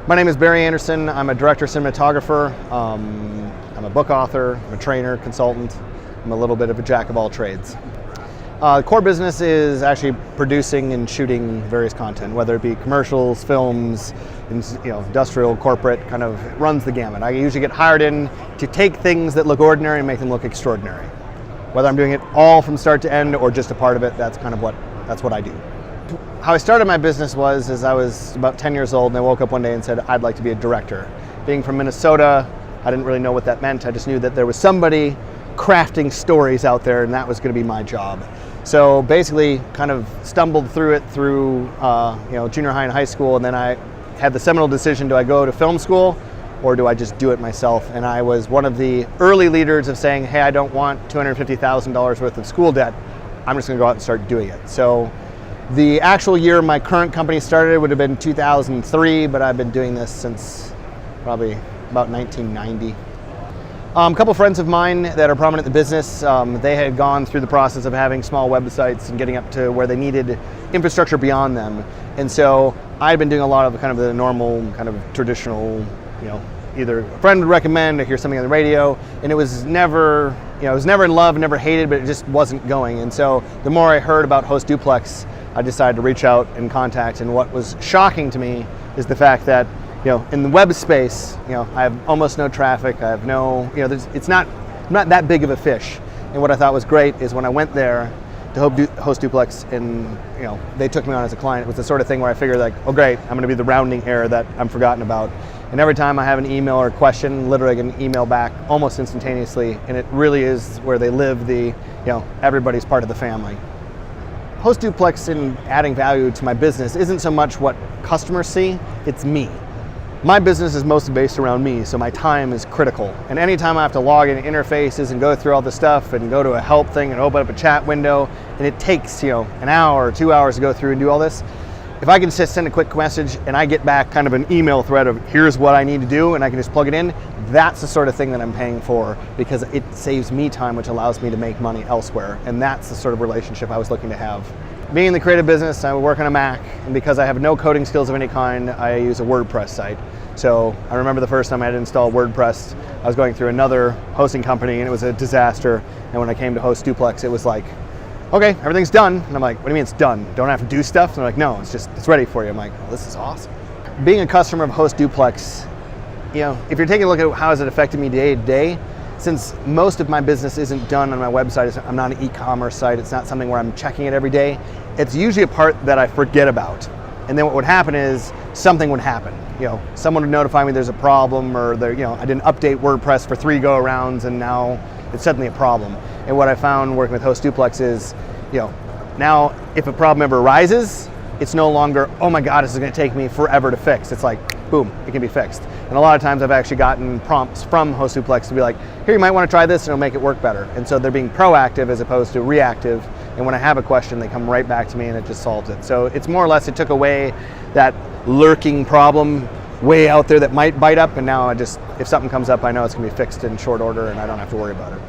My name is Barry Andersson. I'm a director cinematographer. I'm a book author. I'm a trainer, consultant. I'm a little bit of a jack of all trades. The core business is actually producing and shooting various content, whether it be commercials, films, industrial, corporate, kind of runs the gamut. I usually get hired in to take things that look ordinary and make them look extraordinary. Whether I'm doing it all from start to end or just a part of it, that's what I do. How I started my business was I was about 10 years old and I woke up one day and said, I'd like to be a director. Being from Minnesota, I didn't really know what that meant. I just knew that there was somebody crafting stories out there and that was going to be my job. So basically kind of stumbled through it through junior high and high school, and then I had the seminal decision, do I go to film school or do I just do it myself? And I was one of the early leaders of saying, hey, I don't want $250,000 worth of school debt. I'm just going to go out and start doing it. So the actual year my current company started would have been 2003, but I've been doing this since probably about 1990. A couple friends of mine that are prominent in the business, they had gone through the process of having small websites and getting up to where they needed infrastructure beyond them. And so I'd been doing a lot of kind of the normal, kind of traditional, either a friend would recommend or hear something on the radio, and it was never, it was never in love, never hated, but it just wasn't going. And so the more I heard about Host Duplex, I decided to reach out and contact. And what was shocking to me is the fact that, in the web space, I have almost no traffic. I have no, I'm not that big of a fish. And what I thought was great is when I went there to Host Duplex and, they took me on as a client, it was the sort of thing where I figured like, oh great, I'm gonna be the rounding error that I'm forgotten about. And every time I have an email or a question, literally I get an email back almost instantaneously. And it really is where they live the, everybody's part of the family. Host Duplex in adding value to my business isn't so much what customers see, it's me. My business is mostly based around me, so my time is critical. And anytime I have to log in interfaces and go through all the stuff and go to a help thing and open up a chat window, and it takes, an hour or 2 hours to go through and do all this, if I can just send a quick message and I get back kind of an email thread of here's what I need to do and I can just plug it in, that's the sort of thing that I'm paying for because it saves me time, which allows me to make money elsewhere. And that's the sort of relationship I was looking to have. Being in the creative business, I work on a Mac, and because I have no coding skills of any kind, I use a WordPress site. So I remember the first time I had to install WordPress, I was going through another hosting company and it was a disaster. And when I came to Host Duplex, it was like, okay, everything's done. And I'm like, what do you mean it's done? Don't I have to do stuff? And they're like, no, it's ready for you. I'm like, well, this is awesome. Being a customer of Host Duplex, if you're taking a look at how has it affected me day to day, since most of my business isn't done on my website, I'm not an e-commerce site, it's not something where I'm checking it every day, it's usually a part that I forget about. And then what would happen is something would happen. Someone would notify me there's a problem or I didn't update WordPress for 3 go-arounds and now it's suddenly a problem. And what I found working with Host Duplex is, now if a problem ever arises, it's no longer, oh my God, this is gonna take me forever to fix. It's like, boom, it can be fixed. And a lot of times I've actually gotten prompts from Host Duplex to be like, here, you might wanna try this and it'll make it work better. And so they're being proactive as opposed to reactive. And when I have a question, they come right back to me and it just solves it. So it's more or less, it took away that lurking problem way out there that might bite up. And now if something comes up, I know it's gonna be fixed in short order and I don't have to worry about it.